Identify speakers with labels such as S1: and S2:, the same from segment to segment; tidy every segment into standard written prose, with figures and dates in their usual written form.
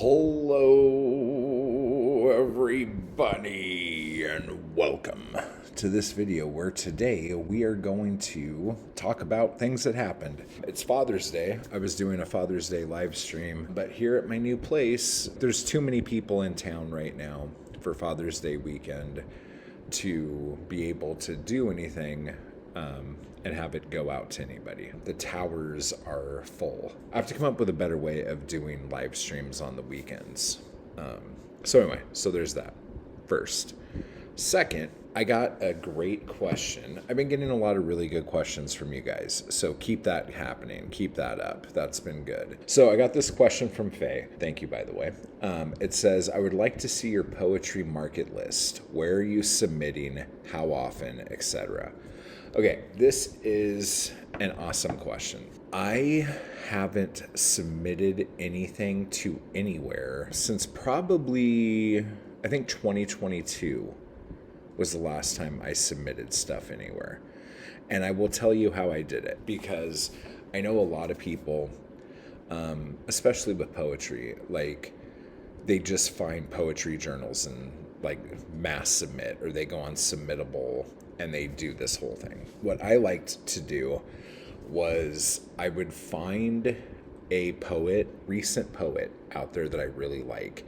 S1: Hello everybody and welcome to this video where today we are going to talk about things that happened. It's Father's Day. I was doing a Father's Day live stream, but here at my new place, there's too many people in town right now for Father's Day weekend to be able to do anything and have it go out to anybody. The towers are full. I have to come up with a better way of doing live streams on the weekends. So there's that first. Second, I got a great question. I've been getting a lot of really good questions from you guys, so keep that happening. Keep that up. That's been good. So I got this question from Faye. Thank you, by the way. It says, I would like to see your poetry market list. Where are you submitting? How often? Etc. Okay, this is an awesome question. I haven't submitted anything to anywhere since probably, I think 2022 was the last time I submitted stuff anywhere. And I will tell you how I did it, because I know a lot of people, especially with poetry, like they just find poetry journals and like mass submit, or they go on Submittable and they do this whole thing. What I liked to do was I would find a poet, recent poet out there that I really like,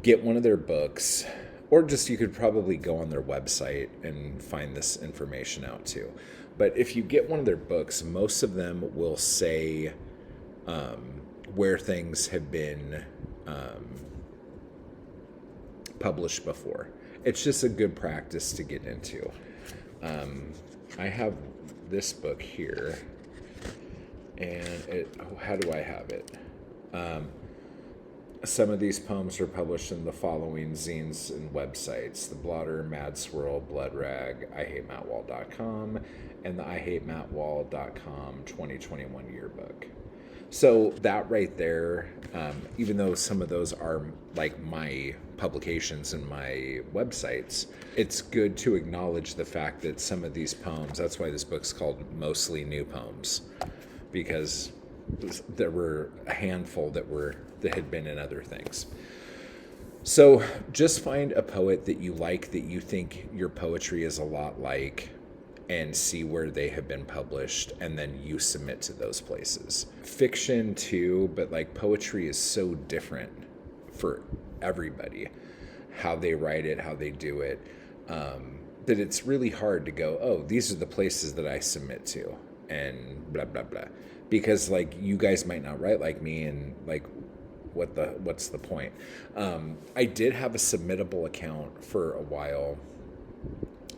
S1: get one of their books, or just you could probably go on their website and find this information out too. But if you get one of their books, most of them will say where things have been published before. It's just a good practice to get into. I have this book here, and how do I have it? Some of these poems are published in the following zines and websites: The Blotter, Mad Swirl, Blood Rag, IHateMattWall.com, and the IHateMattWall.com 2021 yearbook. So that right there, even though some of those are like my publications and my websites, it's good to acknowledge the fact that some of these poems, that's why this book's called Mostly New Poems, because there were a handful that had been in other things. So just find a poet that you like, that you think your poetry is a lot like, and see where they have been published, and then you submit to those places. Fiction too, but like poetry is so different for everybody, how they write it, how they do it, that it's really hard to go, oh, these are the places that I submit to, and blah, blah, blah. Because like you guys might not write like me, and like what's the point? I did have a Submittable account for a while,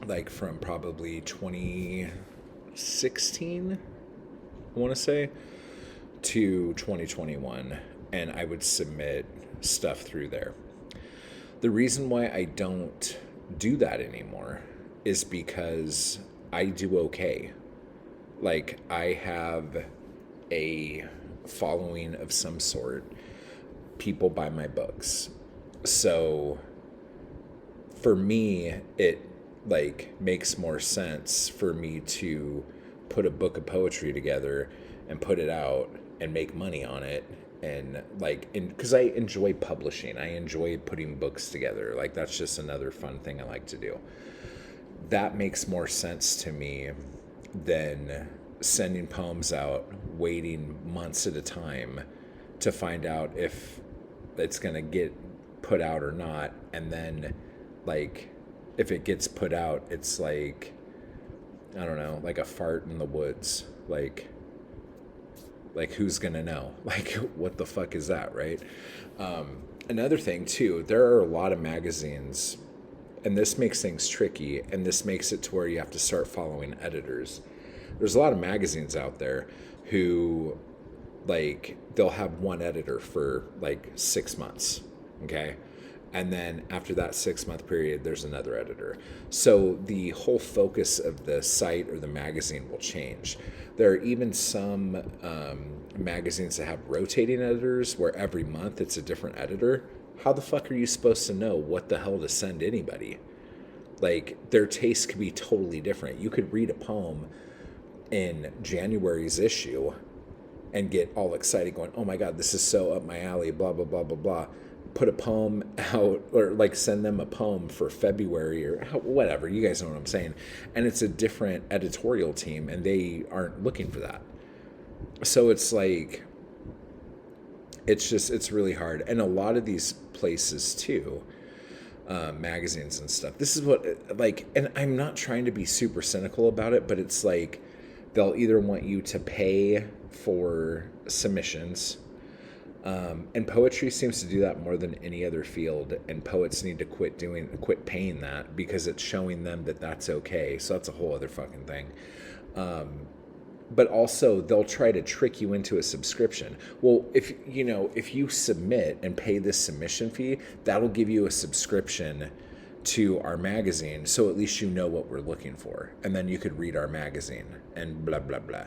S1: like from probably 2016, I want to say, to 2021, and I would submit stuff through there. The reason why I don't do that anymore is because I do okay. Like, I have a following of some sort. People buy my books. So for me, it like makes more sense for me to put a book of poetry together and put it out and make money on it. And like, because I enjoy publishing, I enjoy putting books together. Like, that's just another fun thing I like to do. That makes more sense to me than sending poems out, waiting months at a time to find out if it's going to get put out or not. And then like, if it gets put out, it's like, I don't know, like a fart in the woods. Like who's gonna know? Like, what the fuck is that, right? Another thing too, there are a lot of magazines, and this makes things tricky, and this makes it to where you have to start following editors. There's a lot of magazines out there who, like, they'll have one editor for like 6 months, okay? And then after that 6-month period, there's another editor. So the whole focus of the site or the magazine will change. There are even some magazines that have rotating editors where every month it's a different editor. How the fuck are you supposed to know what the hell to send anybody? Like, their taste could be totally different. You could read a poem in January's issue and get all excited going, oh my God, this is so up my alley, blah, blah, blah, blah, blah. Put a poem out, or like send them a poem for February or whatever. You guys know what I'm saying. And it's a different editorial team and they aren't looking for that. So it's like, it's really hard. And a lot of these places too, magazines and stuff, this is what, like, and I'm not trying to be super cynical about it, but it's like, they'll either want you to pay for submissions, and poetry seems to do that more than any other field, and poets need to quit paying that because it's showing them that that's okay. So that's a whole other fucking thing. But also they'll try to trick you into a subscription. Well, if you submit and pay this submission fee, that'll give you a subscription to our magazine, so at least you know what we're looking for, and then you could read our magazine and blah blah blah.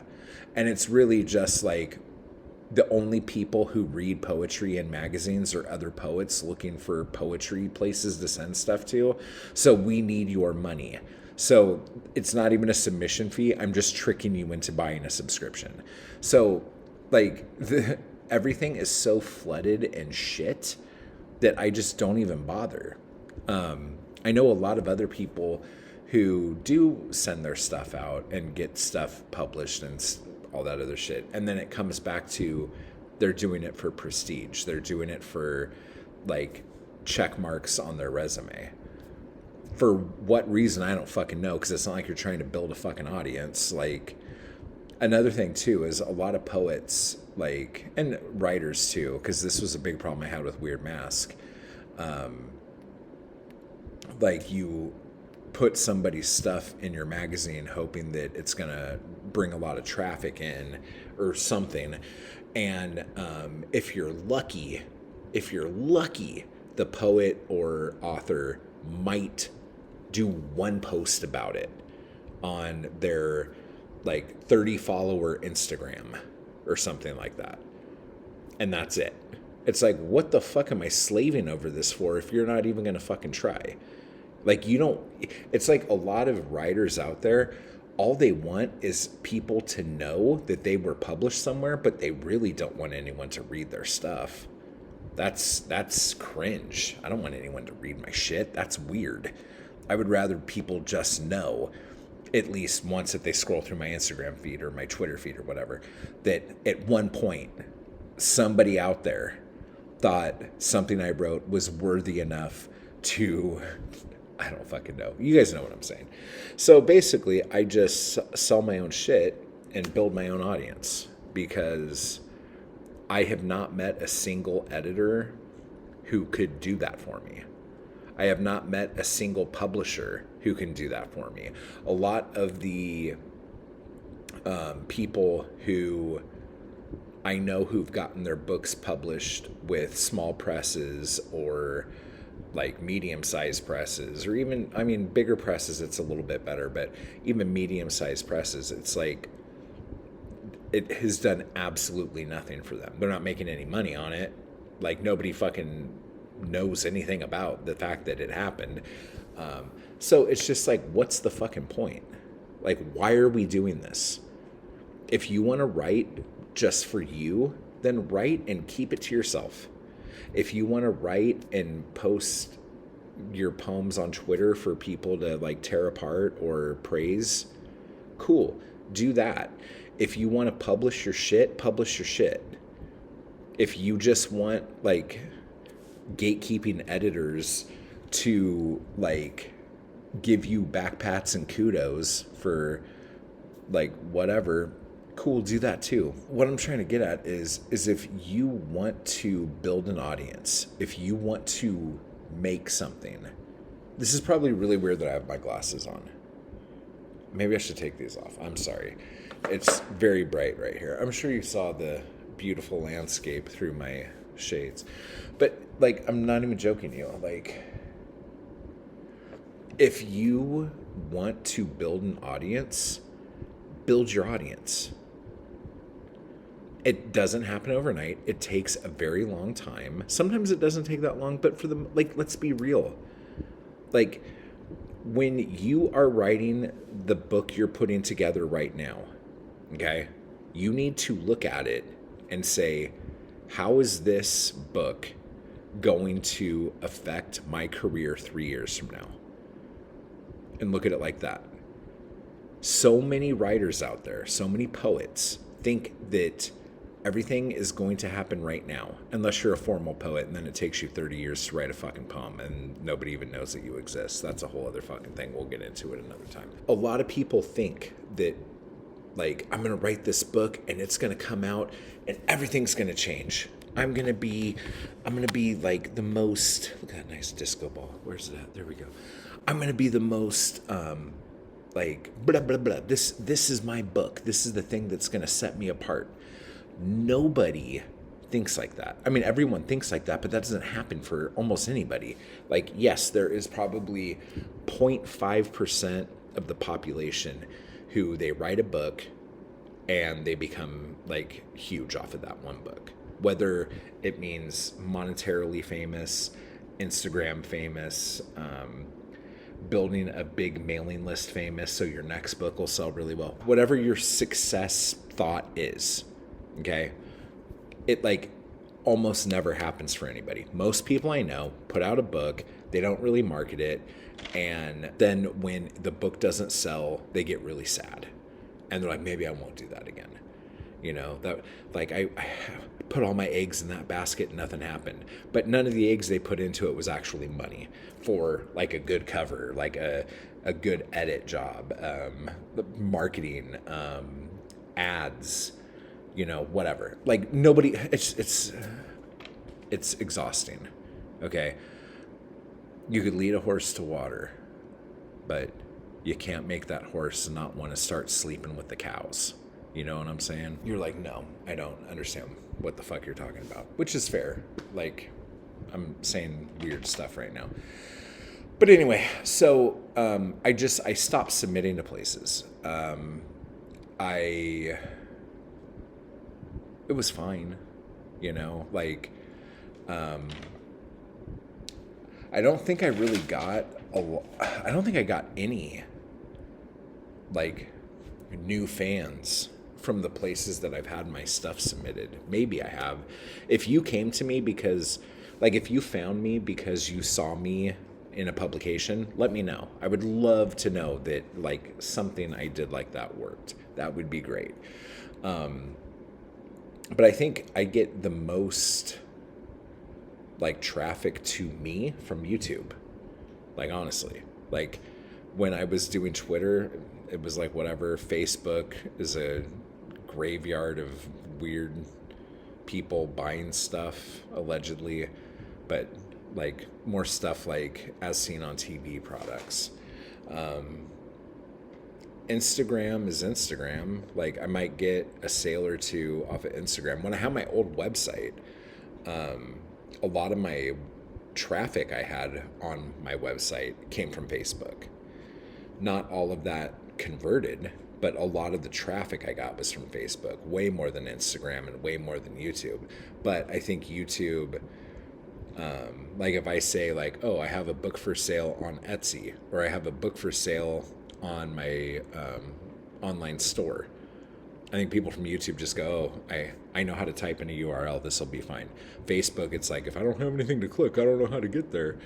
S1: And it's really just like, the only people who read poetry in magazines are other poets looking for poetry places to send stuff to. So we need your money. So it's not even a submission fee. I'm just tricking you into buying a subscription. So like everything is so flooded and shit that I just don't even bother. I know a lot of other people who do send their stuff out and get stuff published and all that other shit. And then it comes back to, they're doing it for prestige. They're doing it for like check marks on their resume. For what reason, I don't fucking know, because it's not like you're trying to build a fucking audience. Like, another thing too is a lot of poets, like, and writers too, because this was a big problem I had with Weird Mask. Like, you put somebody's stuff in your magazine hoping that it's gonna bring a lot of traffic in or something, and if you're lucky, the poet or author might do one post about it on their like 30 follower Instagram or something like that, and that's it. It's like, what the fuck am I slaving over this for if you're not even gonna fucking try? Like, you don't, it's like a lot of writers out there, all they want is people to know that they were published somewhere, but they really don't want anyone to read their stuff. That's cringe. I don't want anyone to read my shit. That's weird. I would rather people just know, at least once if they scroll through my Instagram feed or my Twitter feed or whatever, that at one point somebody out there thought something I wrote was worthy enough to, I don't fucking know. You guys know what I'm saying. So basically, I just sell my own shit and build my own audience, because I have not met a single editor who could do that for me. I have not met a single publisher who can do that for me. A lot of the people who I know who've gotten their books published with small presses or like medium-sized presses, or even, I mean, bigger presses, it's a little bit better, but even medium-sized presses, it's like, it has done absolutely nothing for them. They're not making any money on it. Like, nobody fucking knows anything about the fact that it happened. So it's just like, what's the fucking point? Like, why are we doing this? If you want to write just for you, then write and keep it to yourself. If you want to write and post your poems on Twitter for people to like tear apart or praise, cool, do that. If you want to publish your shit, publish your shit. If you just want like gatekeeping editors to like give you backpats and kudos for like whatever, cool, do that too. What I'm trying to get at is if you want to build an audience, if you want to make something, this is probably really weird that I have my glasses on. Maybe I should take these off. I'm sorry. It's very bright right here. I'm sure you saw the beautiful landscape through my shades. But like, I'm not even joking you. Like, if you want to build an audience, build your audience. It doesn't happen overnight. It takes a very long time. Sometimes it doesn't take that long, but for the, like, let's be real. Like, when you are writing the book you're putting together right now, okay, you need to look at it and say, how is this book going to affect my career 3 years from now? And look at it like that. So many writers out there, so many poets think that everything is going to happen right now, unless you're a formal poet, and then it takes you 30 years to write a fucking poem and nobody even knows that you exist. That's a whole other fucking thing. We'll get into it another time. A lot of people think that, like, I'm going to write this book and it's going to come out and everything's going to change. I'm going to be like the most, look at that nice disco ball. Where's it at? There we go. I'm going to be the most, like, blah, blah, blah. This is my book. This is the thing that's going to set me apart. Nobody thinks like that. I mean, everyone thinks like that, but that doesn't happen for almost anybody. Like, yes, there is probably 0.5% of the population who they write a book and they become like huge off of that one book. Whether it means monetarily famous, Instagram famous, building a big mailing list famous so your next book will sell really well. Whatever your success thought is, okay, it like almost never happens for anybody. Most people I know put out a book, they don't really market it, and then when the book doesn't sell, they get really sad. And they're like, maybe I won't do that again. You know, that like I put all my eggs in that basket and nothing happened. But none of the eggs they put into it was actually money for like a good cover, like a good edit job, marketing, ads, you know, whatever. Like nobody, it's exhausting. Okay. You could lead a horse to water, but you can't make that horse not want to start sleeping with the cows. You know what I'm saying? You're like, no, I don't understand what the fuck you're talking about, which is fair. Like, I'm saying weird stuff right now. But anyway, so I stopped submitting to places. It was fine, you know, like, I don't think I really got I don't think I got any like new fans from the places that I've had my stuff submitted. Maybe I have. If you came to me because, like, if you found me because you saw me in a publication, let me know. I would love to know that, like, something I did like that worked. That would be great. But I think I get the most, like, traffic to me from YouTube. Like, honestly. Like, when I was doing Twitter, it was like whatever. Facebook is a graveyard of weird people buying stuff, allegedly, but like more stuff like as seen on TV products. Instagram is Instagram. Like I might get a sale or two off of Instagram. When I had my old website, a lot of my traffic I had on my website came from Facebook. Not all of that converted, but a lot of the traffic I got was from Facebook, way more than Instagram and way more than YouTube. But I think YouTube, like if I say like, oh, I have a book for sale on Etsy, or I have a book for sale on my online store, I think people from YouTube just go, oh, I know how to type in a URL, this will be fine. Facebook, it's like, if I don't have anything to click, I don't know how to get there.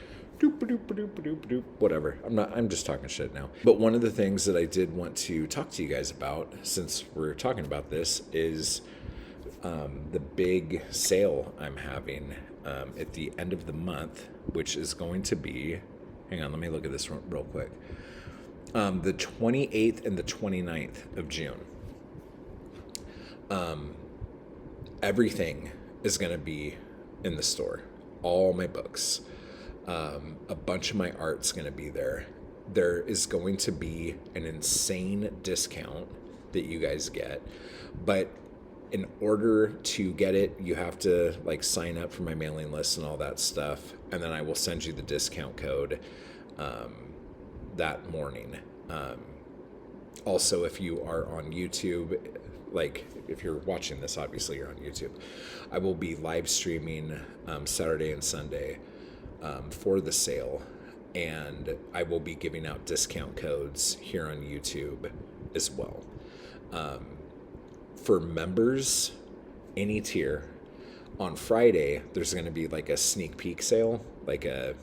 S1: Whatever. I'm just talking shit now. But one of the things that I did want to talk to you guys about, since we're talking about this, is the big sale I'm having at the end of the month, which is going to be, hang on, let me look at this real quick. The 28th and the 29th of June. Everything is going to be in the store. All my books. A bunch of my art's going to be there. There is going to be an insane discount that you guys get. But in order to get it, you have to like sign up for my mailing list and all that stuff. And then I will send you the discount code that morning. Also, if you are on YouTube, like if you're watching this, obviously you're on YouTube, I will be live streaming Saturday and Sunday for the sale, and I will be giving out discount codes here on YouTube as well. For members any tier. On Friday, there's going to be like a sneak peek sale, like a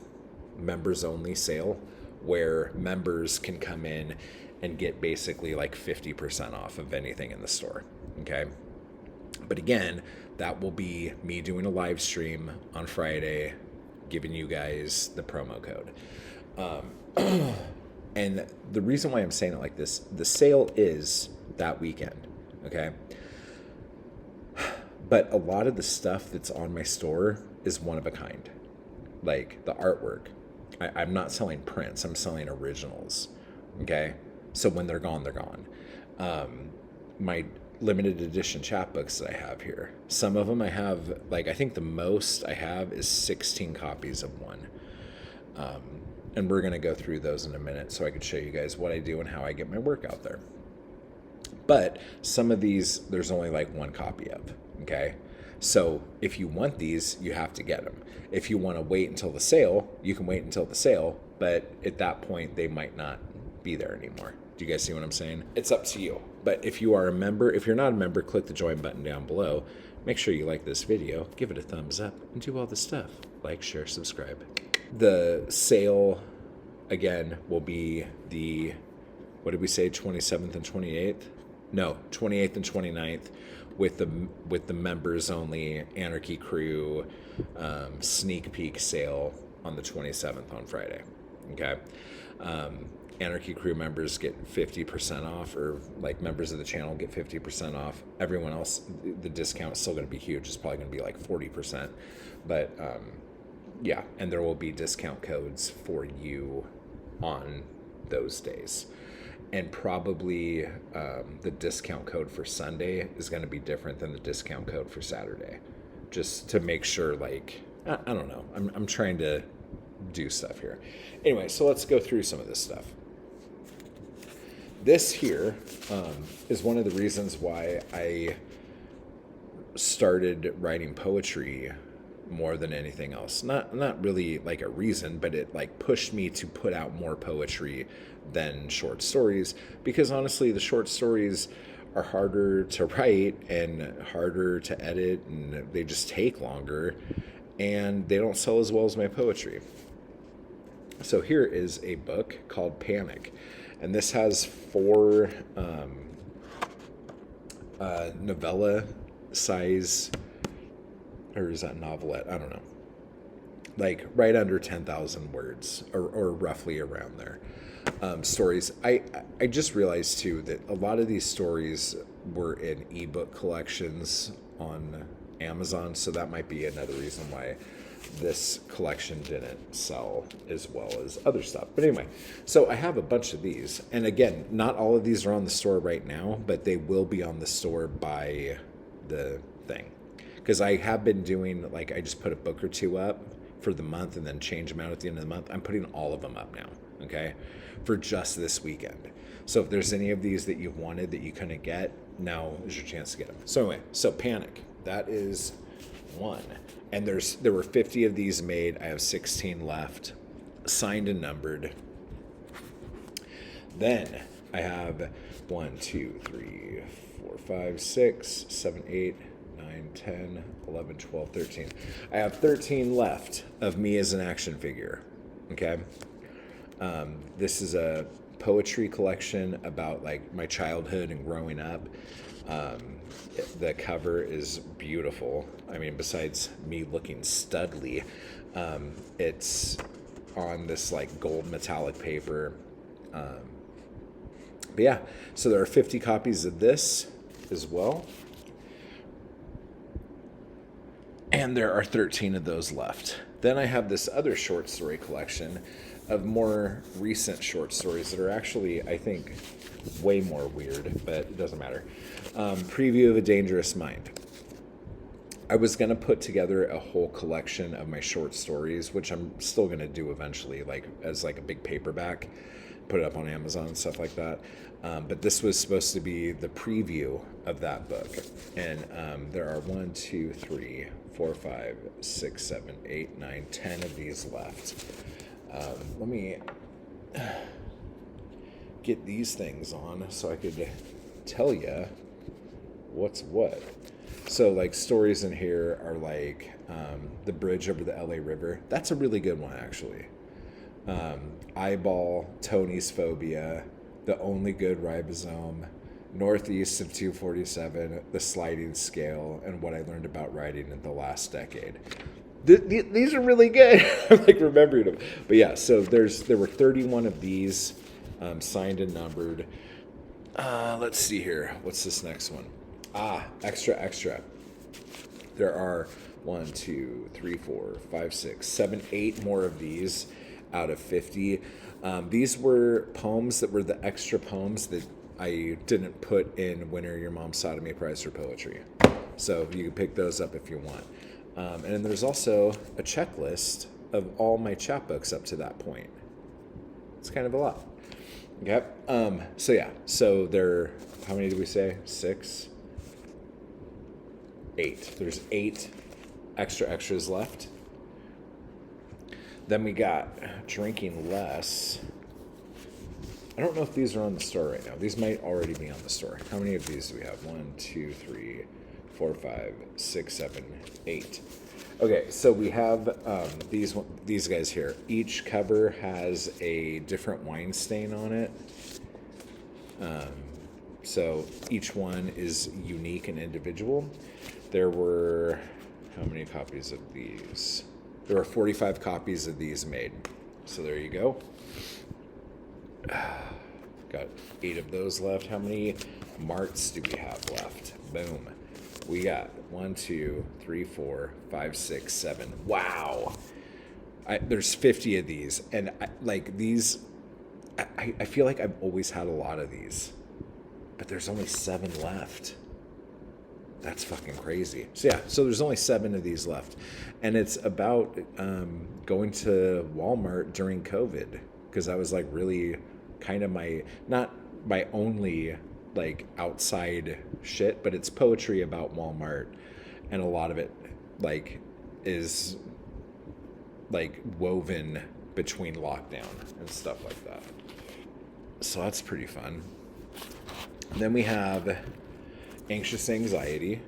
S1: members only sale, where members can come in and get basically like 50% off of anything in the store. Okay. But again, that will be me doing a live stream on Friday, giving you guys the promo code. And the reason why I'm saying it like this, the sale is that weekend. Okay. But a lot of the stuff that's on my store is one of a kind. Like the artwork. I'm not selling prints. I'm selling originals. Okay? So when they're gone, they're gone. My limited edition chapbooks that I have here. Some of them I have, like I think the most I have is 16 copies of one. And we're going to go through those in a minute so I could show you guys what I do and how I get my work out there. But some of these, there's only like one copy of. Okay, so if you want these, you have to get them. If you want to wait until the sale, you can wait until the sale, but at that point, they might not be there anymore. Do you guys see what I'm saying? It's up to you. But if you are a member, if you're not a member, click the join button down below. Make sure you like this video, give it a thumbs up, and do all the stuff. Like, share, subscribe. The sale, again, will be the, what did we say, 27th and 28th? No, 28th and 29th. With the members only Anarchy Crew sneak peek sale on the 27th on Friday. Okay, Anarchy Crew members get 50% off, or like members of the channel get 50% off. Everyone else, the discount is still going to be huge. It's probably going to be like 40%, but yeah, and there will be discount codes for you on those days. And probably the discount code for Sunday is going to be different than the discount code for Saturday. Just to make sure, like, I don't know. I'm trying to do stuff here. Anyway, so let's go through some of this stuff. This here is one of the reasons why I started writing poetry more than anything else. Not really like a reason, but it like pushed me to put out more poetry than short stories, because honestly the short stories are harder to write and harder to edit, and they just take longer and they don't sell as well as my poetry. So here is a book called Panic, and this has 4 novella size, or is that novelette? I don't know. Like right under 10,000 words, or roughly around there. Stories. I just realized too that a lot of these stories were in ebook collections on Amazon, so that might be another reason why this collection didn't sell as well as other stuff. But anyway, so I have a bunch of these, and again, not all of these are on the store right now, but they will be on the store by the thing, because I have been doing, like, I just put a book or two up for the month and then change them out at the end of the month. I'm putting all of them up now, okay, for just this weekend. So if there's any of these that you've wanted that you couldn't get, now is your chance to get them. So anyway, so Panic, that is one. And there were 50 of these made. I have 16 left, signed and numbered. Then I have 1, 2, 3, 4, 5, 6, 7, 8, 9, 10, 11, 12, 13. I have 13 left of me as an action figure. Okay. This is a poetry collection about like my childhood and growing up. The cover is beautiful. I mean, besides me looking studly, it's on this like gold metallic paper. But yeah, so there are 50 copies of this as well. And there are 13 of those left. Then I have this other short story collection of more recent short stories that are actually, I think, way more weird, but it doesn't matter. Preview of a Dangerous Mind. I was going to put together a whole collection of my short stories, which I'm still going to do eventually, like as like a big paperback, put it up on Amazon and stuff like that. But this was supposed to be the preview of that book. And there are 1, 2, 3, 4, 5, 6, 7, 8, 9, 10 of these left. Let me get these things on so I could tell you what's what. So like stories in here are like The Bridge Over the LA River. That's a really good one, actually. Eyeball, Tony's Phobia, The Only Good Ribosome, Northeast of 247, The Sliding Scale, and What I Learned About Writing in the Last Decade. These are really good. I'm like remembering them. But yeah, so there were 31 of these signed and numbered. Let's see here. What's this next one? Extra. There are 1, 2, 3, 4, 5, 6, 7, 8 more of these out of 50. These were poems that were the extra poems that I didn't put in Winner Your Mom's Sodomy Prize for Poetry. So you can pick those up if you want. And then there's also a checklist of all my chapbooks up to that point. It's kind of a lot. Yep. So yeah. So there. How many did we say? 6, 8. There's 8 extras left. Then we got Drinking Less. I don't know if these are on the store right now. These might already be on the store. How many of these do we have? 1, 2, 3, 4, 5, 6, 7, 8. Okay, so we have these guys here. Each cover has a different wine stain on it. So each one is unique and individual. There were, how many copies of these? There were 45 copies of these made. So there you go. Got 8 of those left. How many marts do we have left? Boom. We got 1, 2, 3, 4, 5, 6, 7. Wow. There's 50 of these. And I feel like I've always had a lot of these. But there's only 7 left. That's fucking crazy. So yeah, so there's only 7 of these left. And it's about going to Walmart during COVID. Because that was like really kind of not my only like outside shit, but it's poetry about Walmart. And a lot of it like is like woven between lockdown and stuff like that. So that's pretty fun. Then we have Anxious Anxiety.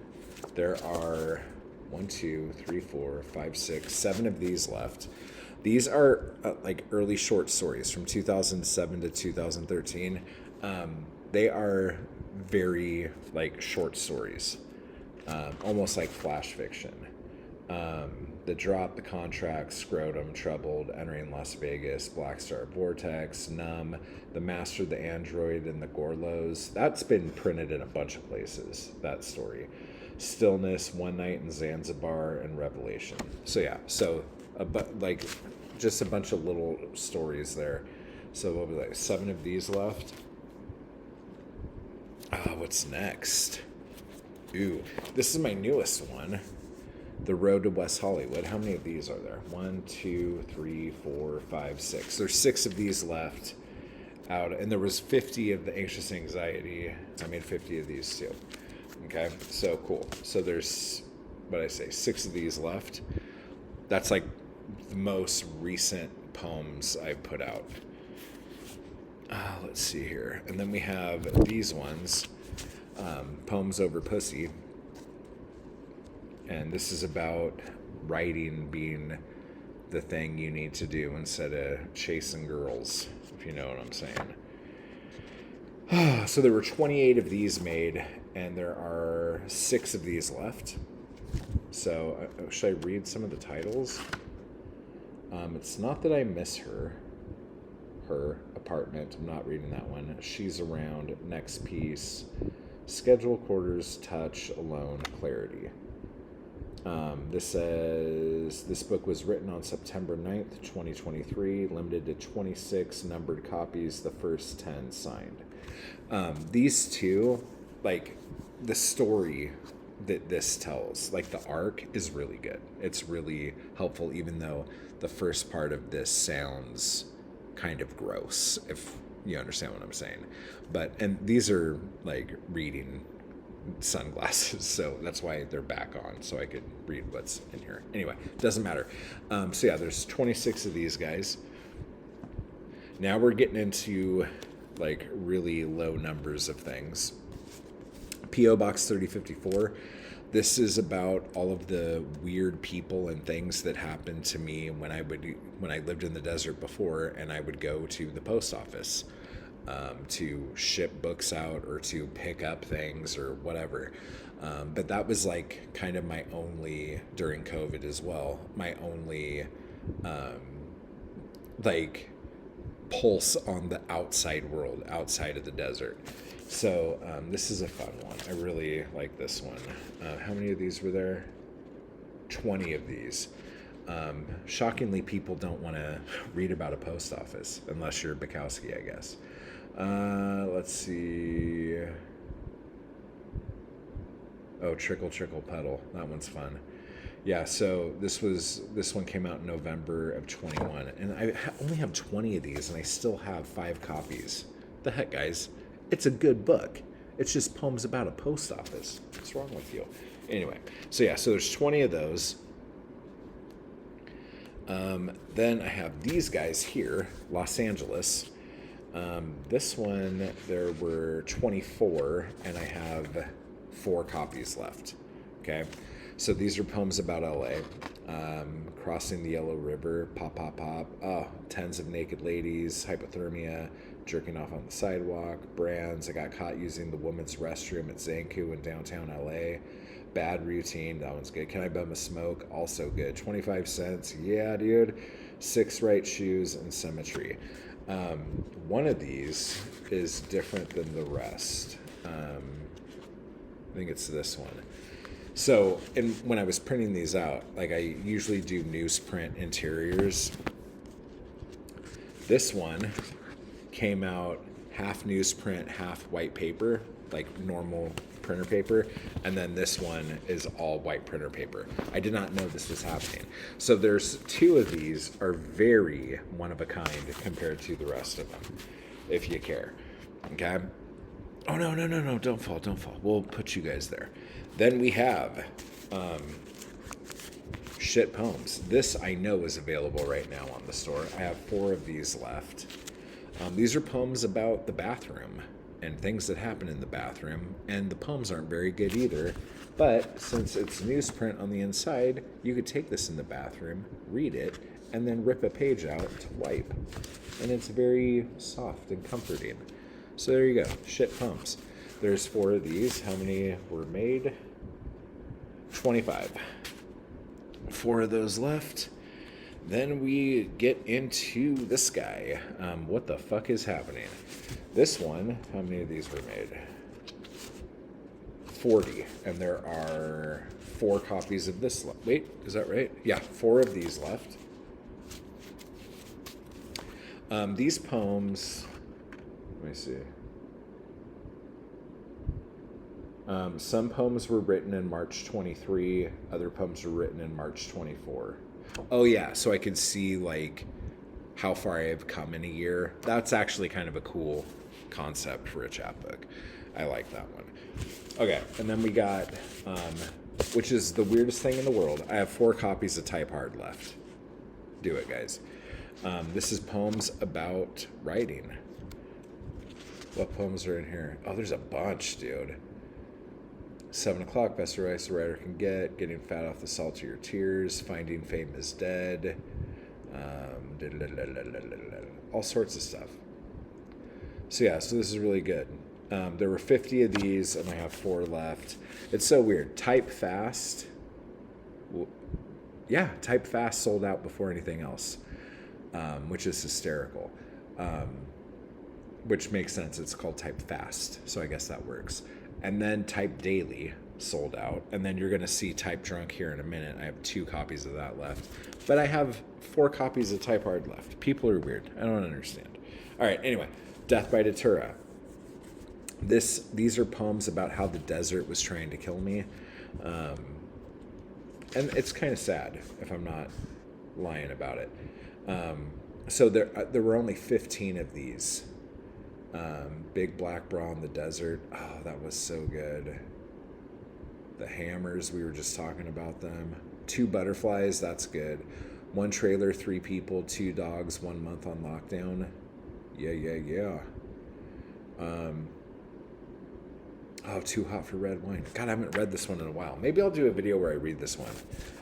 S1: There are 1, 2, 3, 4, 5, 6, 7 of these left. These are like early short stories from 2007 to 2013. They are very like short stories, almost like flash fiction. The Drop, The Contract, Scrotum, Troubled, Entering Las Vegas, Black Star Vortex, Numb, The Master, The Android, and The Gorlos. That's been printed in a bunch of places, that story. Stillness, One Night in Zanzibar, and Revelation. So yeah, so like just a bunch of little stories there. So what was like 7 of these left? What's next? Ooh, this is my newest one. The Road to West Hollywood. How many of these are there? 1, 2, 3, 4, 5, 6. There's 6 of these left out, and there was 50 of the Anxious Anxiety. I made 50 of these too. Okay, so cool. So there's, what I say, 6 of these left. That's like the most recent poems I've put out. Let's see here. And then we have these ones, Poems Over Pussy. And this is about writing being the thing you need to do instead of chasing girls, if you know what I'm saying. So there were 28 of these made, and there are 6 of these left. So should I read some of the titles? It's Not That I Miss Her. Her Apartment. I'm not reading that one. She's Around. Next Piece. Schedule, Quarters, Touch, Alone, Clarity. This says this book was written on September 9th, 2023, limited to 26 numbered copies, the first 10 signed. These two, like the story that this tells, like the arc is really good. It's really helpful, even though the first part of this sounds kind of gross, if you understand what I'm saying. And these are like reading sunglasses, so that's why they're back on, so I could read what's in here. Anyway, doesn't matter. So yeah, there's 26 of these guys. Now we're getting into like really low numbers of things. P.O. Box 3054. This is about all of the weird people and things that happened to me when I lived in the desert before, and I would go to the post office to ship books out or to pick up things or whatever. But that was like kind of my only, during COVID as well, my only like pulse on the outside world, outside of the desert. So this is a fun one. I really like this one. How many of these were there? 20 of these. Shockingly, people don't want to read about a post office unless you're Bukowski, I guess. Let's see. Oh, Trickle Trickle Pedal. That one's fun. Yeah, so this one came out in November of 21, and I only have 20 of these, and I still have 5 copies. The heck, guys? It's a good book. It's just poems about a post office. What's wrong with you? Anyway, so yeah, so there's 20 of those. Then I have these guys here, Los Angeles. This one, there were 24, and I have 4 copies left. Okay, so these are poems about LA. Crossing the Yellow River, pop, pop, pop. Oh, tens of naked ladies, hypothermia, jerking off on the sidewalk, brands. I got caught using the women's restroom at Zanku in downtown LA. Bad routine, that one's good. Can I bum a smoke? Also good. 25 cents, yeah, dude. 6 right shoes and symmetry. One of these is different than the rest. I think it's this one. So, when I was printing these out, like I usually do newsprint interiors. This one came out half newsprint, half white paper, like normal printer paper, and then this one is all white printer paper. I did not know this was happening. So there's 2 of these are very one of a kind compared to the rest of them, if you care. Okay? Oh, no, don't fall. We'll put you guys there. Then we have shit poems. This I know is available right now on the store. I have 4 of these left. These are poems about the bathroom and things that happen in the bathroom, and the poems aren't very good either. But since it's newsprint on the inside, you could take this in the bathroom, read it, and then rip a page out to wipe. And it's very soft and comforting. So there you go, shit poems. There's 4 of these. How many were made? 25. 4 of those left. Then we get into this guy. What the fuck is happening? This one, how many of these were made? 40. And there are 4 copies of this left. Wait, is that right? Yeah, 4 of these left. These poems, let me see. Some poems were written in March 23. Other poems were written in March 24. Oh yeah, so I could see like how far I have come in a year. That's actually kind of a cool concept for a chapbook. I like that one. Okay, and then we got, which is the weirdest thing in the world. I have 4 copies of Type Hard left. Do it, guys. This is poems about writing. What poems are in here? Oh, there's a bunch, dude. 7 o'clock, best advice a writer can get, getting fat off the salt of your tears, finding fame is dead, all sorts of stuff. So yeah, so this is really good. There were 50 of these, and I have 4 left. It's so weird. Type Fast. Yeah, Type Fast sold out before anything else, which is hysterical. Which makes sense. It's called Type Fast, so I guess that works. And then Type Daily sold out. And then you're going to see Type Drunk here in a minute. I have 2 copies of that left. But I have 4 copies of Type Hard left. People are weird. I don't understand. All right, anyway. Death by Datura. These are poems about how the desert was trying to kill me. And it's kind of sad, if I'm not lying about it. So there were only 15 of these. Big Black Bra in the Desert. Oh, that was so good. The Hammers, we were just talking about them. 2 Butterflies, that's good. 1 Trailer, 3 People, 2 Dogs, 1 Month on Lockdown. Yeah. Oh, Too Hot for Red Wine. God, I haven't read this one in a while. Maybe I'll do a video where I read this one.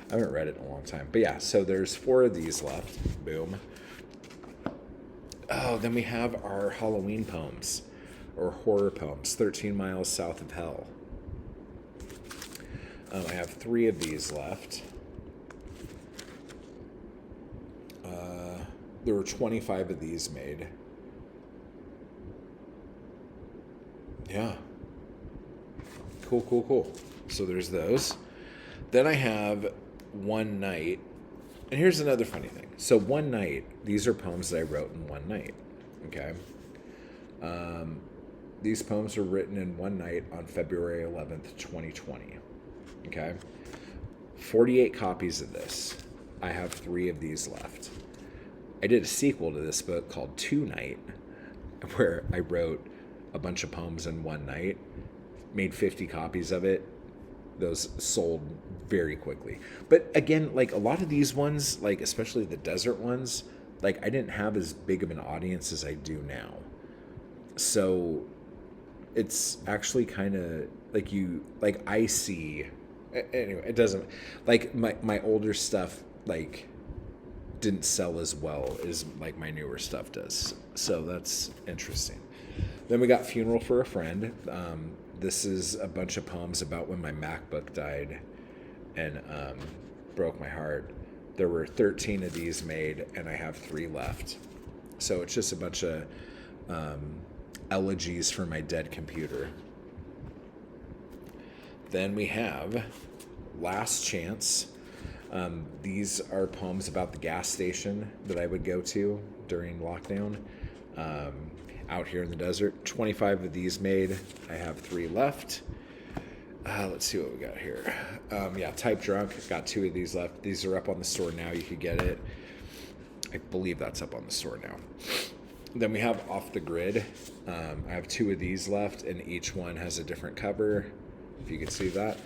S1: I haven't read it in a long time. But yeah, so there's 4 of these left. Boom. Oh, then we have our Halloween poems, or horror poems, 13 Miles South of Hell. I have 3 of these left. There were 25 of these made. Yeah. Cool. So there's those. Then I have One Night. And here's another funny thing. So One Night, these are poems that I wrote in one night. Okay. These poems were written in one night on February 11th, 2020. Okay. 48 copies of this. I have 3 of these left. I did a sequel to this book called Two Night, where I wrote a bunch of poems in one night, made 50 copies of it. Those sold very quickly. But again, like a lot of these ones, like especially the desert ones, like I didn't have as big of an audience as I do now. So it's actually kind of like I see, anyway, it doesn't, like my older stuff, like didn't sell as well as like my newer stuff does. So that's interesting. Then we got Funeral for a Friend. This is a bunch of poems about when my MacBook died and broke my heart. There were 13 of these made, and I have 3 left. So it's just a bunch of elegies for my dead computer. Then we have Last Chance. These are poems about the gas station that I would go to during lockdown. Out here in the desert. 25 of these made. I have 3 left. Let's see what we got here. Type Drunk. Got 2 of these left. These are up on the store now. You could get it. I believe that's up on the store now. Then we have Off the Grid. I have 2 of these left, and each one has a different cover, if you can see that.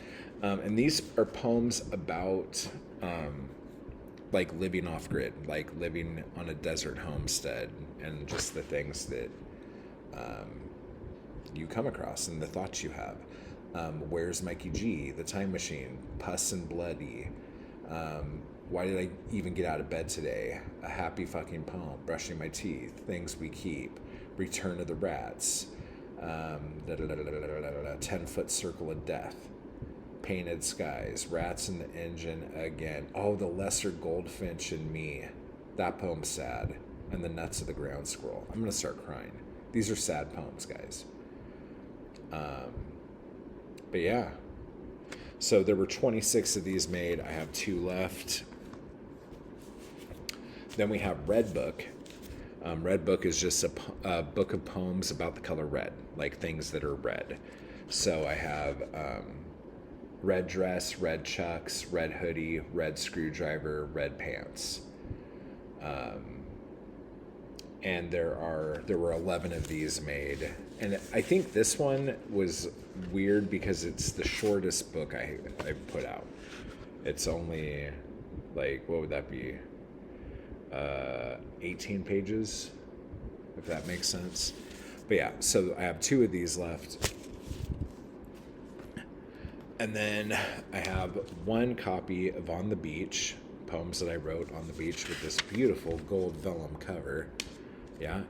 S1: And these are poems about like living off grid, like living on a desert homestead, and just the things that you come across and the thoughts you have. Where's Mikey G? The Time Machine. Puss and Bloody. Why did I even get out of bed today? A Happy Fucking Poem. Brushing My Teeth. Things We Keep. Return of the Rats. 10-Foot Circle of Death. Painted Skies. Rats in the Engine Again. Oh, The Lesser Goldfinch and Me. That poem's sad. And The Nuts of the Ground Squirrel. I'm going to start crying. These are sad poems, guys. But yeah. So there were 26 of these made. I have 2 left. Then we have Red Book. Red Book is just a book of poems about the color red, like things that are red. So I have red dress, red chucks, red hoodie, red screwdriver, red pants. And there were 11 of these made. And I think this one was weird because it's the shortest book I put out. It's only, like, what would that be? 18 pages, if that makes sense. But yeah, so I have 2 of these left. And then I have 1 copy of On the Beach, poems that I wrote on the beach with this beautiful gold vellum cover. Yeah.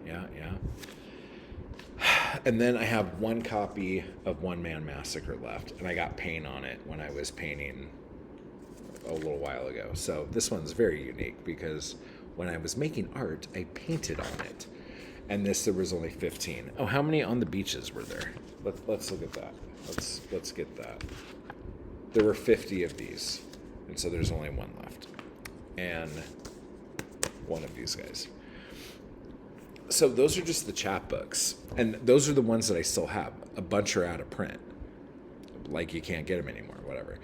S1: And then I have 1 copy of One Man Massacre left, and I got paint on it when I was painting a little while ago. So this one's very unique because when I was making art, I painted on it. And there was only 15. Oh, how many On the Beaches were there? Let's look at that. Let's get that. There were 50 of these, and so there's only 1 left. And 1 of these guys. So those are just the chapbooks, and those are the ones that I still have. A bunch are out of print, like you can't get them anymore, whatever.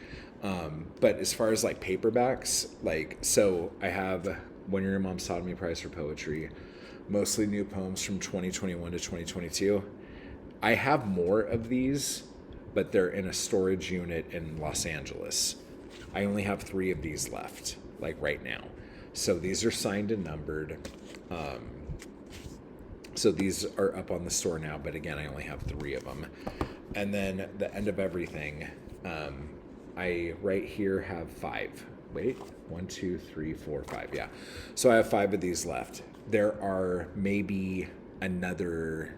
S1: But as far as like paperbacks, like, so I have When Your Mom Taught Me Prize for Poetry, mostly new poems from 2021 to 2022. I have more of these, but they're in a storage unit in Los Angeles. I only have 3 of these left, like right now. So these are signed and numbered. So these are up on the store now, but again, I only have 3 of them. And then the end of everything, I right here have 5. Wait, 1, 2, 3, 4, 5. Yeah. So I have 5 of these left. There are maybe another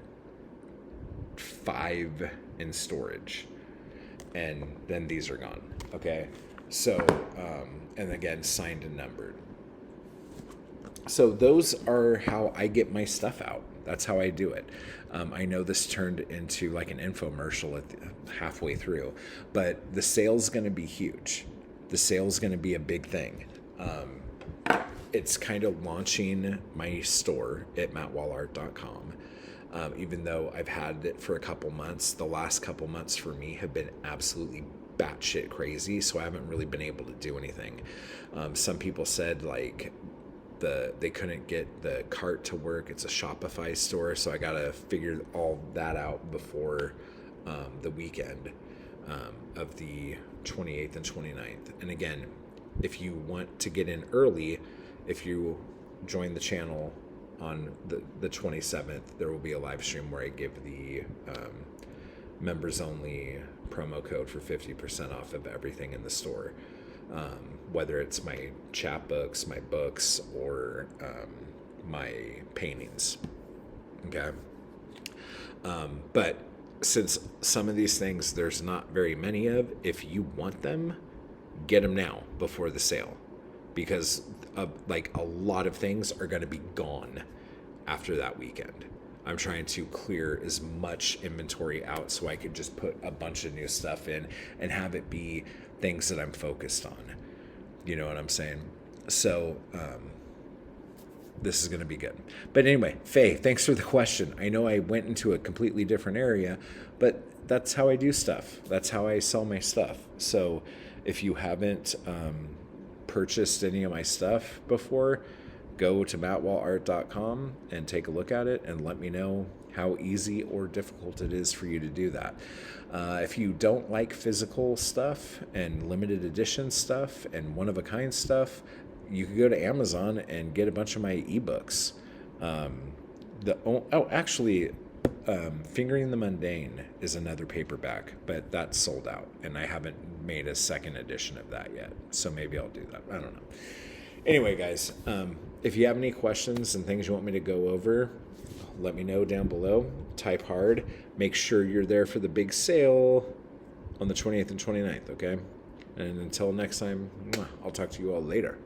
S1: 5 in storage. And then these are gone. Okay. So, and again, signed and numbered. So those are how I get my stuff out. That's how I do it. I know this turned into like an infomercial halfway through, but the sale's going to be huge. The sale's going to be a big thing. It's kind of launching my store at mattwallart.com. Even though I've had it for a couple months, the last couple months for me have been absolutely batshit crazy, so I haven't really been able to do anything. Some people said like they couldn't get the cart to work. It's a Shopify store, so I gotta figure all that out before the weekend of the 28th and 29th. And again, if you want to get in early, if you join the channel on the 27th, there will be a live stream where I give the members only promo code for 50% off of everything in the store. Whether it's my chapbooks, my books, or my paintings. Okay. But since some of these things there's not very many of, if you want them, get them now before the sale, because like a lot of things are going to be gone after that weekend. I'm trying to clear as much inventory out so I could just put a bunch of new stuff in and have it be things that I'm focused on. You know what I'm saying? So this is going to be good. But anyway, Faye, thanks for the question. I know I went into a completely different area, but that's how I do stuff. That's how I sell my stuff. So if you haven't purchased any of my stuff before, go to mattwallart.com and take a look at it and let me know how easy or difficult it is for you to do that. If you don't like physical stuff and limited edition stuff and one-of-a-kind stuff, you could go to Amazon and get a bunch of my ebooks. Fingering the Mundane is another paperback, but that's sold out, and I haven't made a second edition of that yet, so maybe I'll do that. I don't know. Anyway, guys, if you have any questions and things you want me to go over, let me know down below. Type hard. Make sure you're there for the big sale on the 28th and 29th, okay? And until next time, I'll talk to you all later.